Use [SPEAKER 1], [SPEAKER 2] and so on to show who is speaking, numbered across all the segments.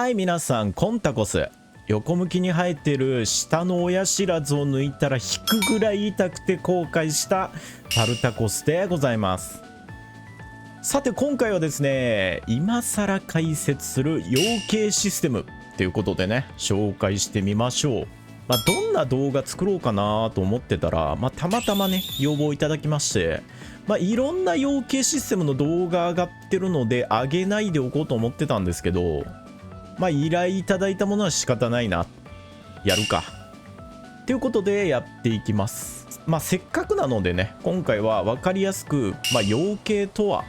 [SPEAKER 1] はい、皆さん、コンタコス。横向きに生えてる下の親知らずを抜いたら引くぐらい痛くて後悔したタルタコスでございます。さて今回はですね、今更解説する養鶏システムということでね、紹介してみましょう。どんな動画作ろうかなと思ってたら、たまたまね要望いただきまして、いろんな養鶏システムの動画上がってるので上げないでおこうと思ってたんですけど、依頼いただいたものは仕方ないな、やるかということでやっていきます。せっかくなのでね、今回は分かりやすく、養鶏とは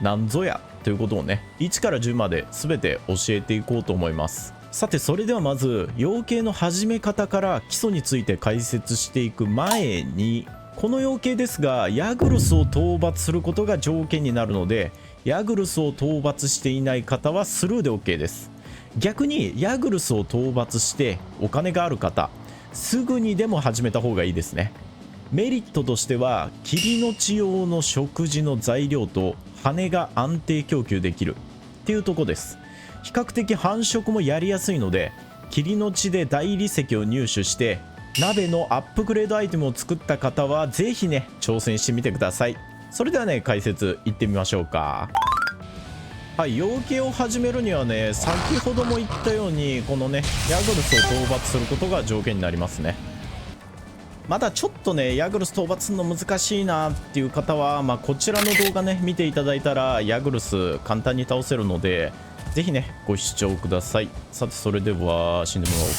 [SPEAKER 1] 何ぞやということをね、1から10まで全て教えていこうと思います。さてそれではまず養鶏の始め方から基礎について解説していく前に、この養鶏ですがヤグルスを討伐することが条件になるので、ヤグルスを討伐していない方はスルーで OK です。逆にヤグルスを討伐してお金がある方、すぐにでも始めた方がいいですね。メリットとしては霧の地用の食事の材料と羽が安定供給できるっていうとこです。比較的繁殖もやりやすいので、霧の地で大理石を入手して鍋のアップグレードアイテムを作った方はぜひね挑戦してみてください。それではね、解説いってみましょうか。はい、養鶏を始めるにはね、先ほども言ったようにこのねヤグルスを討伐することが条件になりますね。まだちょっとねヤグルス討伐するの難しいなっていう方は、こちらの動画ね見ていただいたらヤグルス簡単に倒せるので、ぜひねご視聴ください。さてそれでは死んでもらおうか。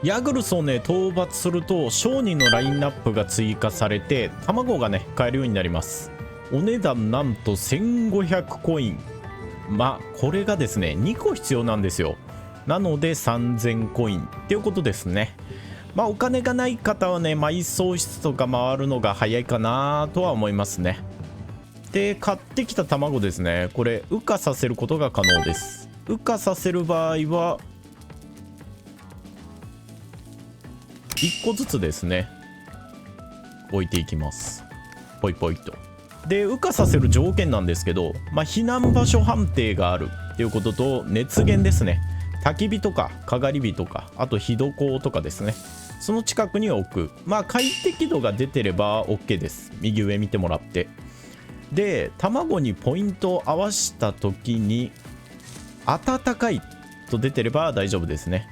[SPEAKER 1] ヤグルスをね討伐すると商人のラインナップが追加されて卵がね買えるようになります。お値段なんと1500コイン。これがですね2個必要なんですよ。なので3000コインっていうことですね。お金がない方はね埋葬室とか回るのが早いかなとは思いますね。で買ってきた卵ですね、これ羽化させることが可能です。羽化させる場合は1個ずつですね置いていきます。ポイポイと。で羽化させる条件なんですけど、避難場所判定があるっていうことと熱源ですね。焚き火とかかがり火とか、あと火床とかですね、その近くに置く。快適度が出てれば OK です。右上見てもらって、で卵にポイントを合わせた時に暖かいと出てれば大丈夫ですね。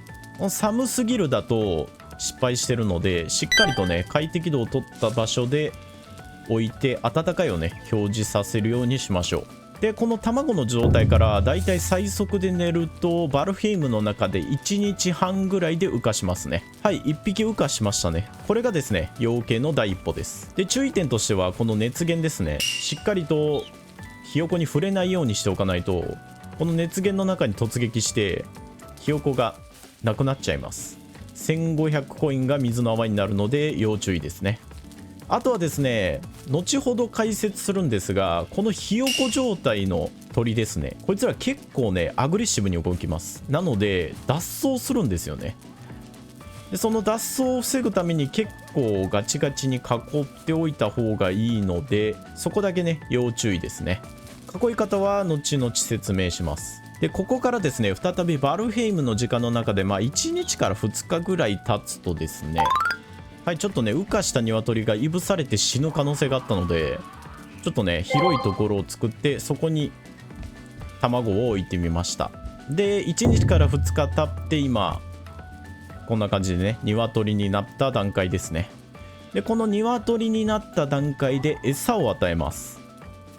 [SPEAKER 1] 寒すぎるだと失敗してるので、しっかりとね快適度を取った場所で置いて暖かいをね表示させるようにしましょう。でこの卵の状態からだいたい最速で寝るとバルフェイムの中で1日半ぐらいで羽化しますね。はい、1匹羽化しましたね。これがですね養鶏の第一歩です。で注意点としてはこの熱源ですね、しっかりとひよこに触れないようにしておかないと、この熱源の中に突撃してひよこがなくなっちゃいます。1500コインが水の泡になるので要注意ですね。あとはですね、後ほど解説するんですが、このひよこ状態の鳥ですね、こいつら結構ねアグレッシブに動きます。なので脱走するんですよね。でその脱走を防ぐために結構ガチガチに囲っておいた方がいいので、そこだけね要注意ですね。囲い方は後々説明します。でここからですね再びバルフェイムの時間の中で1日から2日ぐらい経つとですね、はい、ちょっとね羽化した鶏がいぶされて死ぬ可能性があったので、ちょっとね広いところを作ってそこに卵を置いてみました。で1日から2日経って今こんな感じでね鶏になった段階ですね。でこの鶏になった段階で餌を与えます。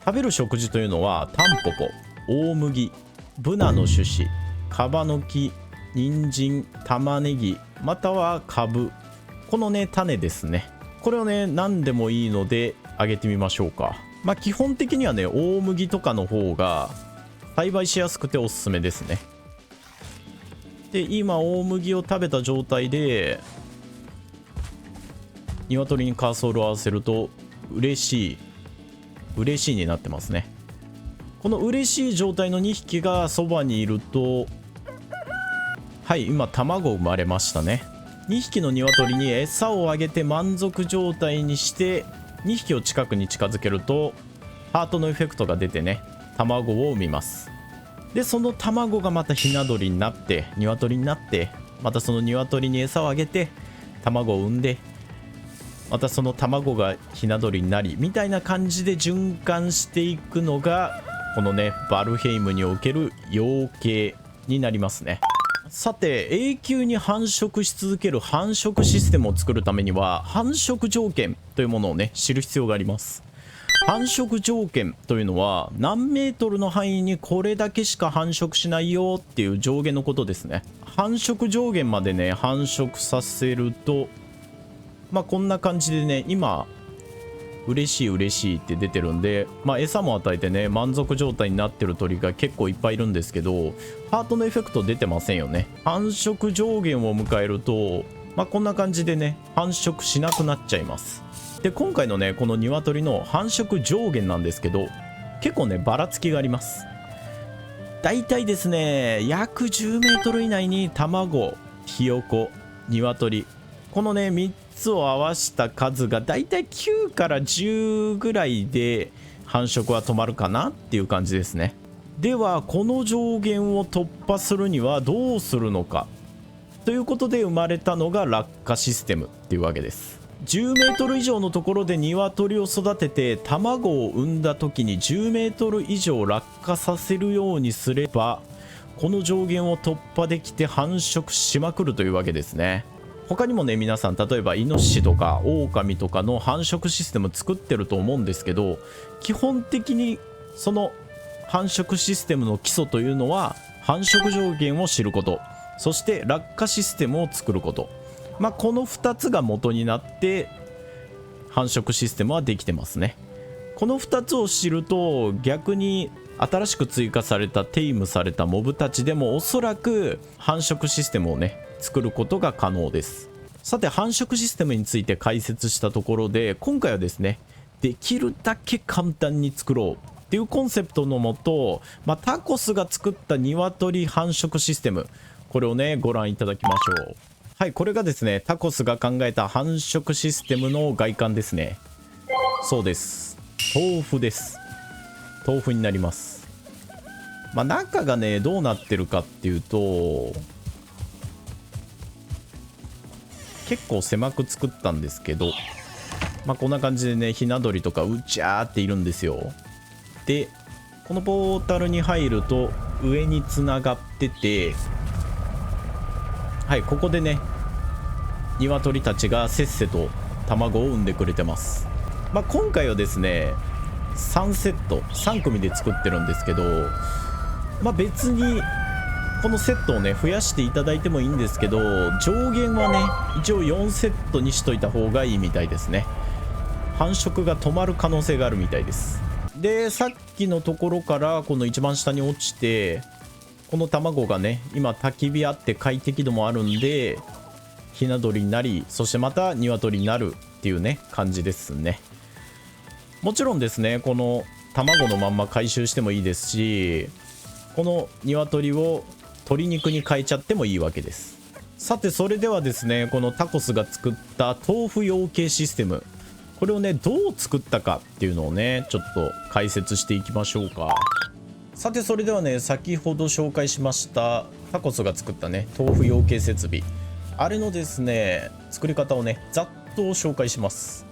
[SPEAKER 1] 食べる食事というのはタンポポ、大麦、ブナの種子、カバの木、人参、玉ねぎ、またはカブ、このね種ですね。これをね何でもいいのであげてみましょうか。基本的にはね大麦とかの方が栽培しやすくておすすめですね。で今大麦を食べた状態で鶏にカーソルを合わせると嬉しいになってますね。この嬉しい状態の2匹がそばにいると、はい今卵生まれましたね。2匹の鶏に餌をあげて満足状態にして2匹を近くに近づけるとハートのエフェクトが出てね、卵を産みます。でその卵がまたひな鳥になって鶏になって、またその鶏に餌をあげて卵を産んで、またその卵がひな鳥になりみたいな感じで循環していくのがこのねバルヘイムにおける養鶏になりますね。さて永久に繁殖し続ける繁殖システムを作るためには繁殖条件というものをね知る必要があります。繁殖条件というのは何メートルの範囲にこれだけしか繁殖しないよっていう上限のことですね。繁殖上限までね繁殖させるとこんな感じでね、今嬉しい嬉しいって出てるんで、餌も与えてね満足状態になってる鳥が結構いっぱいいるんですけど、ハートのエフェクト出てませんよね。繁殖上限を迎えるとこんな感じでね繁殖しなくなっちゃいます。で今回のねこの鶏の繁殖上限なんですけど、結構ねばらつきがあります。だいたいですね約10メートル以内に卵、ひよこ、鶏、このね3つを合わした数がだいたい9から10ぐらいで繁殖は止まるかなっていう感じですね。ではこの上限を突破するにはどうするのかということで生まれたのが落下システムっていうわけです。10メートル以上のところで鶏を育てて卵を産んだ時に10メートル以上落下させるようにすればこの上限を突破できて繁殖しまくるというわけですね。他にもね皆さん例えばイノシシとかオオカミとかの繁殖システム作ってると思うんですけど、基本的にその繁殖システムの基礎というのは繁殖上限を知ること、そして落下システムを作ること、この2つが元になって繁殖システムはできてますね。この2つを知ると逆に新しく追加されたテイムされたモブたちでもおそらく繁殖システムをね作ることが可能です。さて繁殖システムについて解説したところで、今回はですねできるだけ簡単に作ろうっていうコンセプトのもと、タコスが作った鶏繁殖システム、これをねご覧いただきましょう。はい、これがですねタコスが考えた繁殖システムの外観ですね。そうです、豆腐です。豆腐になります。中がねどうなってるかっていうと結構狭く作ったんですけど、こんな感じでねひな鳥とかうちゃーっているんですよ。でこのポータルに入ると上につながってて、はい、ここでね鶏たちがせっせと卵を産んでくれてます。今回はですね3セット3組で作ってるんですけど、別にこのセットをね増やしていただいてもいいんですけど、上限はね一応4セットにしといた方がいいみたいですね。繁殖が止まる可能性があるみたいです。でさっきのところからこの一番下に落ちて、この卵がね今焚き火あって快適度もあるんでひな鳥になり、そしてまた鶏になるっていうね感じですね。もちろんですねこの卵のまんま回収してもいいですし、この鶏を鶏肉に変えちゃってもいいわけです。さてそれではですねこのタコスが作った豆腐養鶏システム、これをねどう作ったかっていうのをねちょっと解説していきましょうか。さてそれではね先ほど紹介しましたタコスが作ったね豆腐養鶏設備、あれのですね作り方をねざっと紹介します。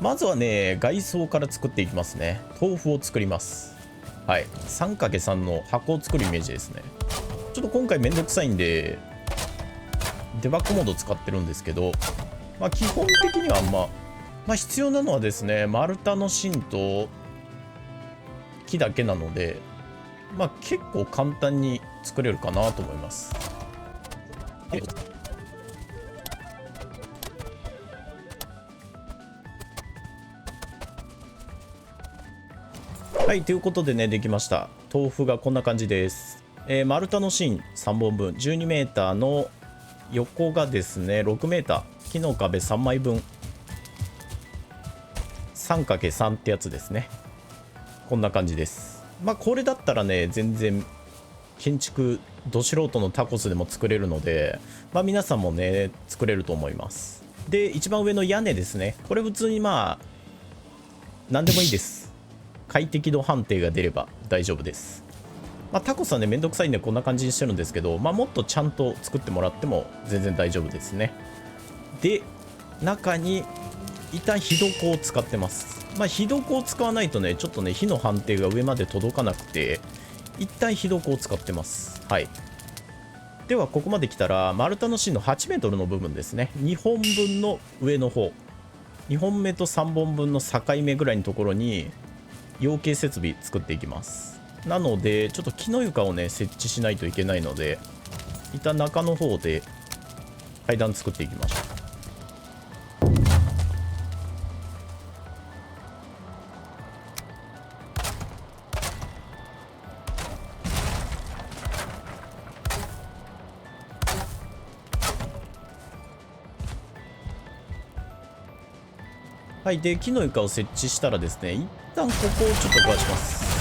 [SPEAKER 1] まずはね外装から作っていきますね。豆腐を作ります。はい、3×3 の箱を作るイメージですね。ちょっと今回めんどくさいんでデバッグモード使ってるんですけど、基本的には必要なのはですね丸太の芯と木だけなので、結構簡単に作れるかなと思います。はい、ということでねできました。豆腐がこんな感じです。丸太の芯3本分 12m の横がですね 6m、 木の壁3枚分 3×3 ってやつですね。こんな感じです。これだったらね全然建築ど素人のタコスでも作れるので、皆さんもね作れると思います。で一番上の屋根ですね、これ普通に何でもいいです。快適度判定が出れば大丈夫です。まあ、タコさんねめんどくさいんでこんな感じにしてるんですけど、まあ、もっとちゃんと作ってもらっても全然大丈夫ですね。で中に一旦火床を使ってます。まあ火床を使わないとねちょっとね火の判定が上まで届かなくて、一旦火床を使ってます。はい。ではここまで来たら丸太の芯の8メートルの部分ですね、2本分の上の方、2本目と3本分の境目ぐらいのところに養鶏設備作っていきます。なのでちょっと木の床をね設置しないといけないので、一旦中の方で階段作っていきましょう。はい。で木の床を設置したらですね、一旦ここをちょっと壊します。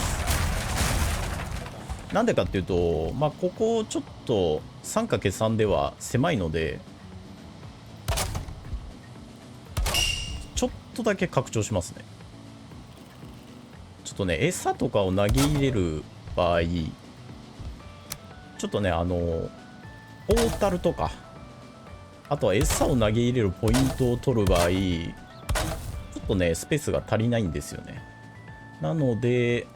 [SPEAKER 1] なんでかっていうと、まあここちょっと 3×3 では狭いので、ちょっとだけ拡張しますね。ちょっとね餌とかを投げ入れる場合、ちょっとねポータルとか、あとは餌を投げ入れるポイントを取る場合、ちょっとねスペースが足りないんですよね。なので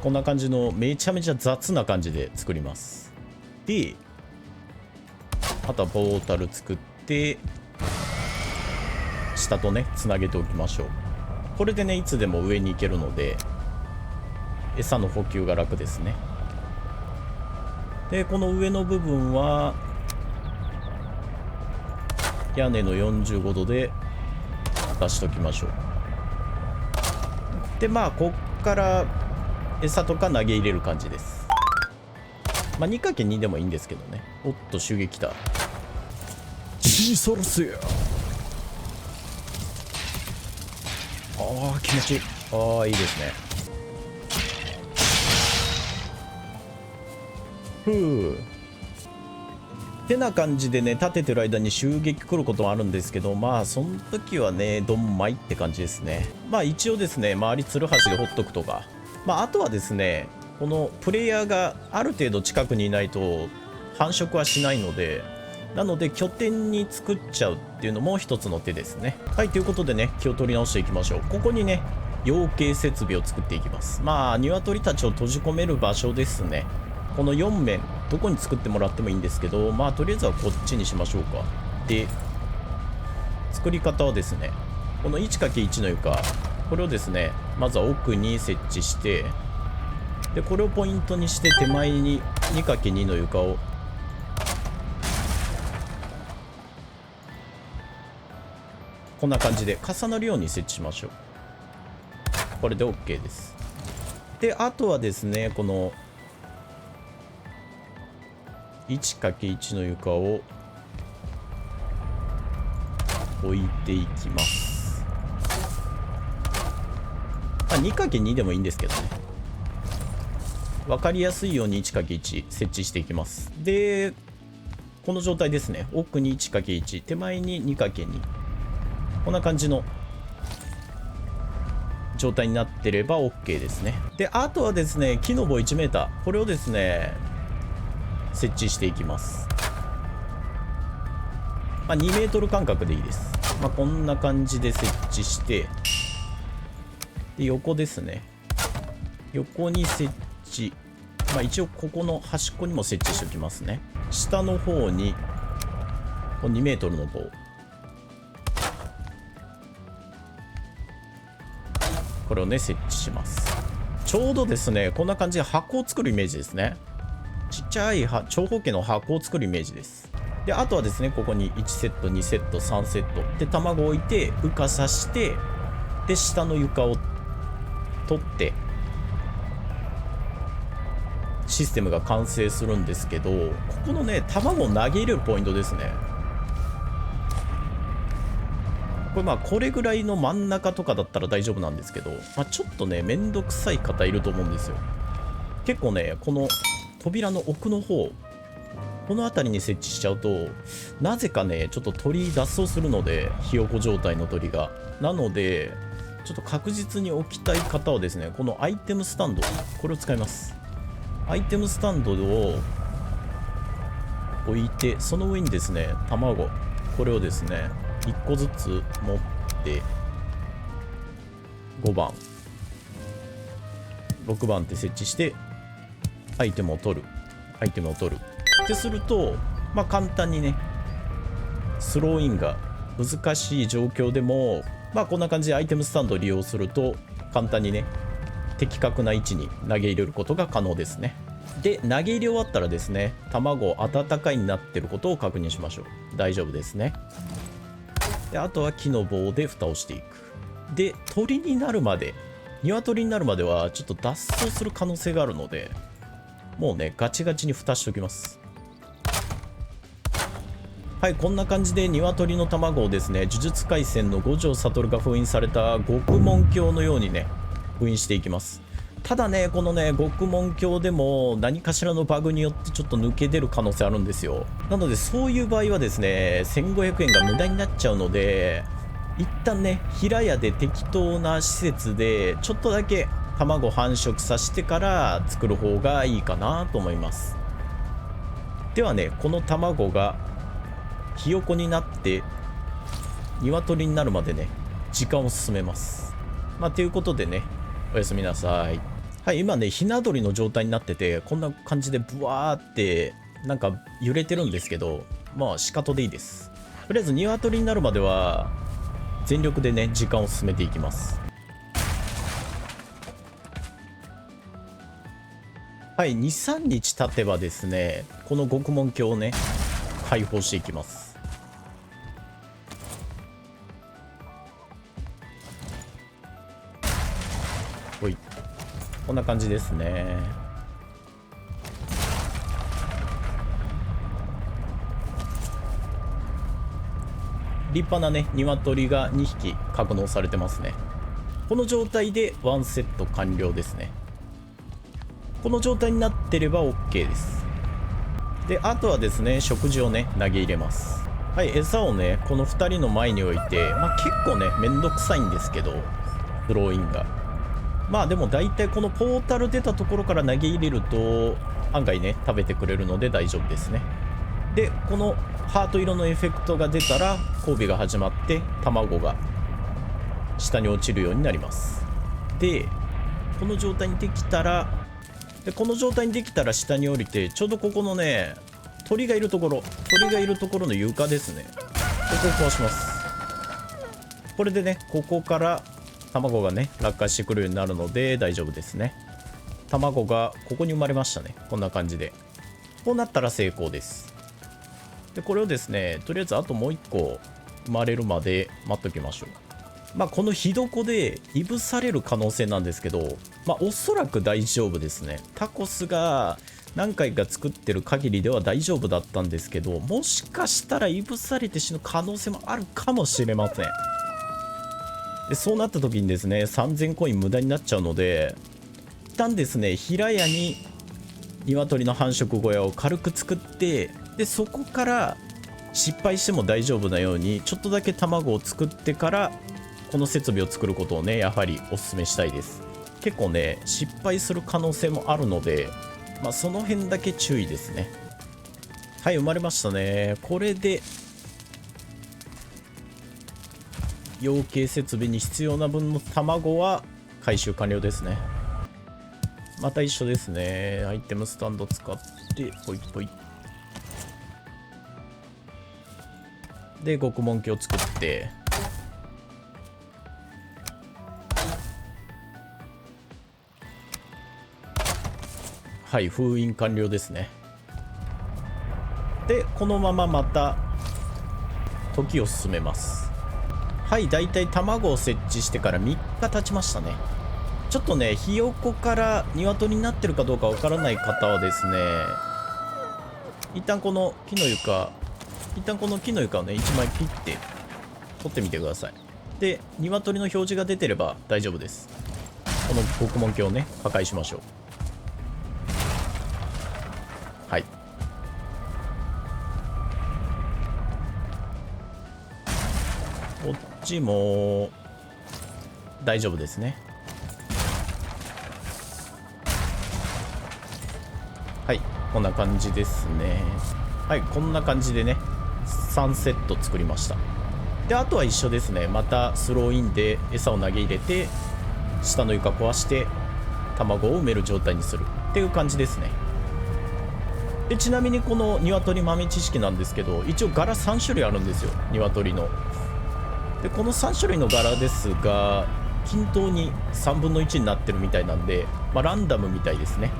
[SPEAKER 1] こんな感じのめちゃめちゃ雑な感じで作ります。であとはポータル作って下とねつなげておきましょう。これでねいつでも上に行けるので餌の補給が楽ですね。でこの上の部分は屋根の45度で出しときましょう。でまあこっから餌とか投げ入れる感じです。まあ 2×2 でもいいんですけどね。おっと襲撃来た。シーソルスや。ああ気持ちいい。ああいいですね。ふうてな感じでね立ててる間に襲撃来ることもあるんですけど、まあその時はねどんまいって感じですね。まあ一応ですね周りつるはしでほっとくとか、まああとはですねこのプレイヤーがある程度近くにいないと繁殖はしないので、なので拠点に作っちゃうっていうのも一つの手ですね。はい、ということでね気を取り直していきましょう。ここにね養鶏設備を作っていきます。まあ鶏たちを閉じ込める場所ですね。この4面どこに作ってもらってもいいんですけど、まあとりあえずはこっちにしましょうか。で作り方はですね、この 1×1 の床、これをですねまずは奥に設置して、でこれをポイントにして手前に 2×2 の床をこんな感じで重なるように設置しましょう。これで OK です。であとはですねこの 1×1 の床を置いていきます。まあ 2×2 でもいいんですけどね、分かりやすいように 1×1 設置していきます。でこの状態ですね、奥に 1×1 手前に 2×2、 こんな感じの状態になってれば OK ですね。であとはですね木の棒 1m、 これをですね設置していきます。まあ、2メートル間隔でいいです。まあ、こんな感じで設置して、で横ですね、横に設置、まあ、一応ここの端っこにも設置しておきますね。下の方にこの2メートルの棒、これをね設置します。ちょうどですねこんな感じで箱を作るイメージですね。ちっちゃい長方形の箱を作るイメージです。であとはですねここに1セット2セット3セットで卵を置いて羽化させて、で下の床を取ってシステムが完成するんですけど、ここのね卵を投げ入れるポイントですね。これまあこれぐらいの真ん中とかだったら大丈夫なんですけど、まあ、ちょっとねめんどくさい方いると思うんですよ。結構ねこの扉の奥の方この辺りに設置しちゃうとなぜかねちょっと鳥脱走するので、ひよこ状態の鳥が。なのでちょっと確実に置きたい方はですね、このアイテムスタンド、これを使います。アイテムスタンドを置いて、その上にですね卵、これをですね1個ずつ持って5番6番って設置してアイテムを取るってすると、まあ簡単にねスローインが難しい状況でも、まあこんな感じでアイテムスタンドを利用すると簡単にね的確な位置に投げ入れることが可能ですね。で投げ入れ終わったらですね、卵温かいになってることを確認しましょう。大丈夫ですね。であとは木の棒で蓋をしていく。で鶏になるまで、鶏になるまではちょっと脱走する可能性があるので、もうねガチガチに蓋しておきます。はい、こんな感じで鶏の卵をですね、呪術廻戦の五条悟が封印された獄門鏡のようにね封印していきます。ただねこのね獄門鏡でも何かしらのバグによってちょっと抜け出る可能性あるんですよ。なのでそういう場合はですね1500円が無駄になっちゃうので、一旦ね平屋で適当な施設でちょっとだけ卵繁殖させてから作る方がいいかなと思います。ではねこの卵がひよこになって鶏になるまでね時間を進めます。ということでね、おやすみなさい。はい、今ねひな鳥の状態になってて、こんな感じでブワーってなんか揺れてるんですけど、まあ仕方でいいです。とりあえず鶏になるまでは全力でね時間を進めていきます。はい、23日経てばですねこの獄門鏡をね解放していきます。ほい、こんな感じですね。立派なね鶏が2匹格納されてますね。この状態で1セット完了ですね。この状態になってれば OK です。であとはですね食事をね投げ入れます。はい、餌をねこの2人の前に置いて、結構ねめんどくさいんですけどスローインが、でも大体このポータル出たところから投げ入れると案外ね食べてくれるので大丈夫ですね。でこのハート色のエフェクトが出たら交尾が始まって卵が下に落ちるようになります。でこの状態にできたら下に降りて、ちょうどここのね鳥がいるところの床ですね、ここを壊します。これでねここから卵がね落下してくるようになるので大丈夫ですね。卵がここに生まれましたね。こんな感じでこうなったら成功です。でこれをですねとりあえずあともう1個生まれるまで待っときましょう。この火床でいぶされる可能性なんですけど、おそらく大丈夫ですね。タコスが何回か作ってる限りでは大丈夫だったんですけど、もしかしたらいぶされて死ぬ可能性もあるかもしれません。でそうなった時にですね3000コイン無駄になっちゃうので、一旦ですね平屋に鶏の繁殖小屋を軽く作って、でそこから失敗しても大丈夫なようにちょっとだけ卵を作ってからこの設備を作ることをねやはりお勧めしたいです。結構ね失敗する可能性もあるので、その辺だけ注意ですね。はい、生まれましたね。これで養鶏設備に必要な分の卵は回収完了ですね。また一緒ですね。アイテムスタンド使ってポイポイで獄門鏡を作って、はい、封印完了ですね。でこのまままた時を進めます。はい、だいたい卵を設置してから3日経ちましたね。ちょっとねひよこから鶏になってるかどうかわからない方はですね、一旦この木の床をね1枚切って取ってみてください。で鶏の表示が出てれば大丈夫です。この獄門鏡をね破壊しましょう。はい、こっちも大丈夫ですね。はい、こんな感じですね。はい、こんな感じでね3セット作りました。であとは一緒ですね。またスローインで餌を投げ入れて下の床壊して卵を埋める状態にするっていう感じですね。でちなみにこの鶏豆知識なんですけど、一応柄3種類あるんですよ、鶏の。でこの3種類の柄ですが均等に3分の1になってるみたいなんで、ランダムみたいですね。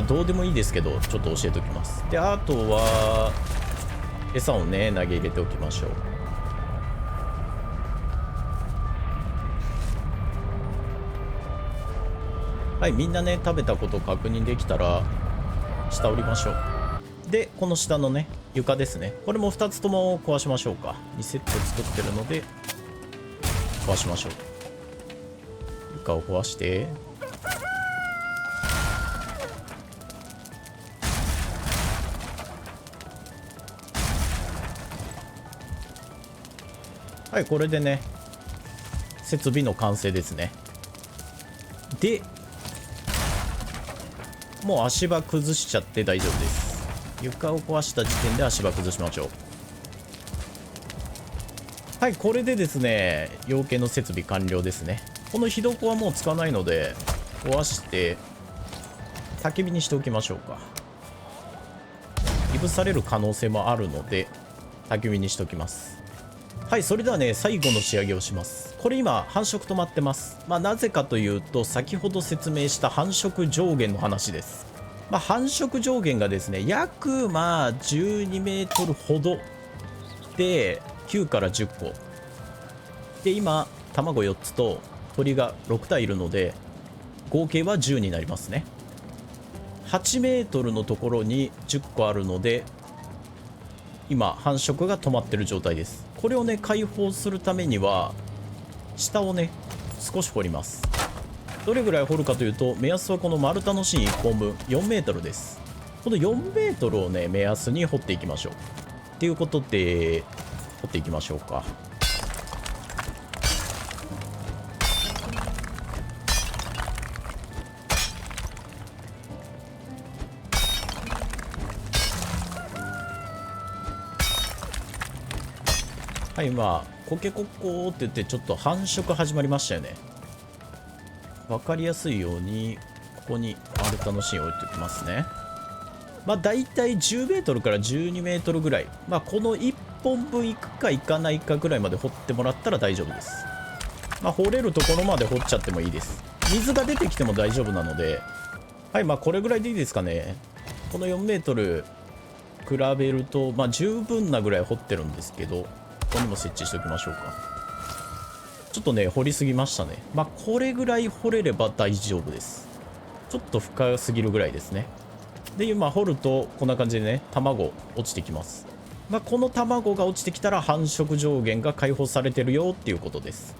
[SPEAKER 1] どうでもいいですけどちょっと教えておきます。であとは餌をね投げ入れておきましょう。はい、みんなね食べたこと確認できたら下降りましょう。でこの下のね床ですね、これも2つとも壊しましょうか。2セット作ってるので壊しましょう。床を壊して、はい、これでね設備の完成ですね。でもう足場崩しちゃって大丈夫です。床を壊した時点で足場崩しましょう。はい、これでですね養鶏の設備完了ですね。この火床はもう使わないので壊して焚き火にしておきましょうか。いぶされる可能性もあるので焚き火にしておきます。はい、それではね最後の仕上げをします。これ今繁殖止まってます。なぜかというと先ほど説明した繁殖上限の話です。繁殖上限がですね約12メートルほどで9から10個で、今卵4つと鳥が6体いるので合計は10になりますね。8メートルのところに10個あるので今繁殖が止まってる状態です。これをね解放するためには下をね少し掘ります。どれぐらい掘るかというと目安はこの丸太の芯1本分4メートルです。この4メートルをね目安に掘っていきましょう。っていうことで掘っていきましょうか。はい、今コケコッコーって言ってちょっと繁殖始まりましたよね。分かりやすいようにここに丸太の芯を置いておきますね。だいたい10メートルから12メートルぐらい、この1本分いくかいかないかぐらいまで掘ってもらったら大丈夫です。掘れるところまで掘っちゃってもいいです。水が出てきても大丈夫なので、はい、これぐらいでいいですかね。この4メートル比べると十分なぐらい掘ってるんですけど、ここにも設置しておきましょうか。ちょっとね掘りすぎましたね。これぐらい掘れれば大丈夫です。ちょっと深すぎるぐらいですね。で今掘るとこんな感じでね卵落ちてきます。この卵が落ちてきたら繁殖上限が解放されてるよっていうことです。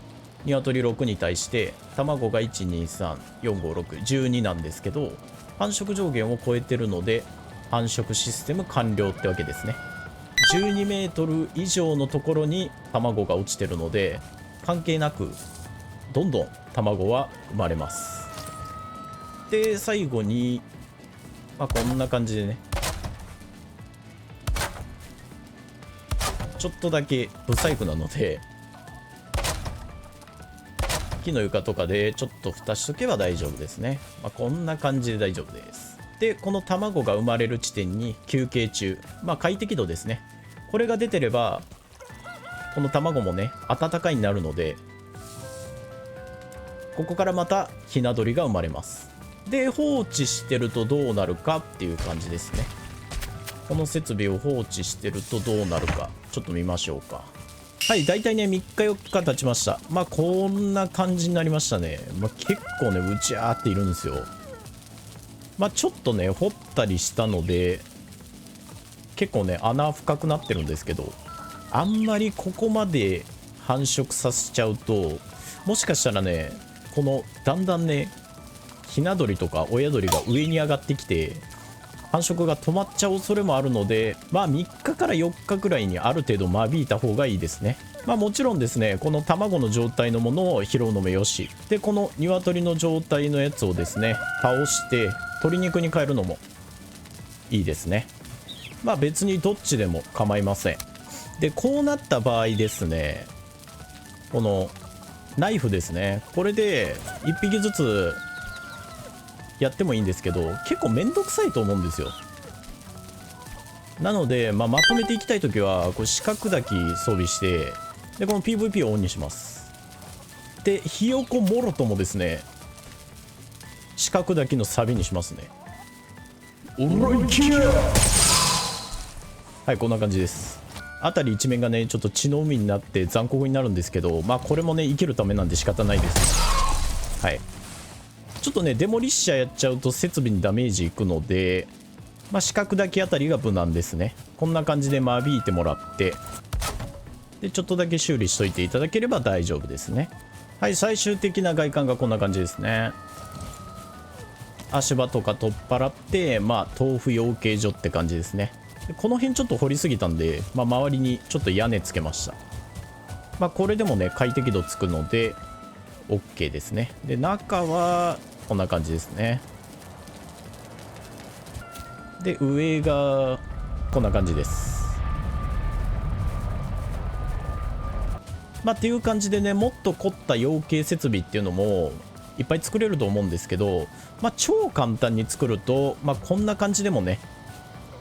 [SPEAKER 1] 鶏6に対して卵が123456112なんですけど、繁殖上限を超えてるので繁殖システム完了ってわけですね。12メートル以上のところに卵が落ちてるので関係なくどんどん卵は生まれます。で最後にこんな感じでねちょっとだけ不細工なので木の床とかでちょっと蓋しとけば大丈夫ですね。こんな感じで大丈夫です。でこの卵が生まれる地点に休憩中、快適度ですね、これが出てればこの卵もね暖かいになるのでここからまたひな鳥が生まれます。で放置してるとどうなるかっていう感じですね。この設備を放置してるとどうなるかちょっと見ましょうか。はい、だいたいね3日4日経ちました。こんな感じになりましたね。結構ねうちゃーっているんですよ。ちょっとね掘ったりしたので結構ね穴深くなってるんですけど、あんまりここまで繁殖させちゃうともしかしたらねこのだんだんねひな鳥とか親鳥が上に上がってきて繁殖が止まっちゃう恐れもあるので3日から4日くらいにある程度間引いた方がいいですね。まあもちろんですね、この卵の状態のものを拾うのもよし、でこの鶏の状態のやつをですね倒して鶏肉に変えるのもいいですね。まあ別にどっちでも構いません。でこうなった場合ですね、このナイフですね、これで1匹ずつやってもいいんですけど、結構めんどくさいと思うんですよ。なので、まとめていきたいときはこれ四角炊き装備して、でこの PVP をオンにします。でひよこもろともですね四角炊きのサビにしますね。はい、こんな感じです。辺り一面がねちょっと血の海になって残酷になるんですけど、まあこれもね生きるためなんで仕方ないです。はい、ちょっとねデモリッシャーやっちゃうと設備にダメージいくので、まあ四角だけあたりが無難ですね。こんな感じで間引いてもらって、でちょっとだけ修理しといていただければ大丈夫ですね。はい、最終的な外観がこんな感じですね。足場とか取っ払って、まあ豆腐養鶏所って感じですね。でこの辺ちょっと掘りすぎたんで、まあ、周りにちょっと屋根つけました。まあこれでもね快適度つくので OK ですね。で中はこんな感じですね。で上がこんな感じです。まあっていう感じでね、もっと凝った養鶏設備っていうのもいっぱい作れると思うんですけど、まあ超簡単に作ると、まあこんな感じでもね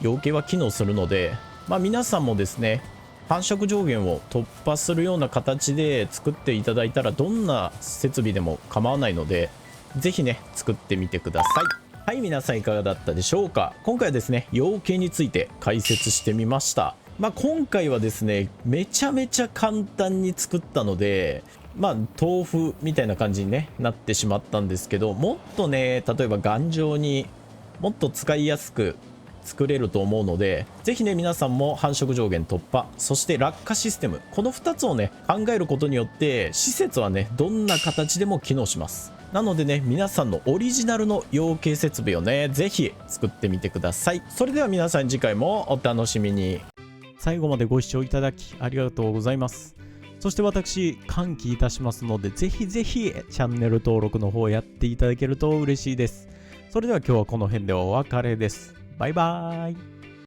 [SPEAKER 1] 養鶏は機能するので、まあ皆さんもですね繁殖上限を突破するような形で作っていただいたらどんな設備でも構わないので、ぜひね作ってみてください。はい、皆さんいかがだったでしょうか。今回はですね養鶏について解説してみました。まあ今回はですねめちゃめちゃ簡単に作ったので、まあ豆腐みたいな感じに、ね、なってしまったんですけど、もっとね例えば頑丈にもっと使いやすく作れると思うので、ぜひね皆さんも繁殖上限突破、そして落下システム、この2つをね考えることによって施設はねどんな形でも機能します。なのでね皆さんのオリジナルの養鶏設備をねぜひ作ってみてください。それでは皆さん次回もお楽しみに。最後までご視聴いただきありがとうございます。そして私歓喜いたしますので、ぜひぜひチャンネル登録の方やっていただけると嬉しいです。それでは今日はこの辺でお別れです。バイバーイ。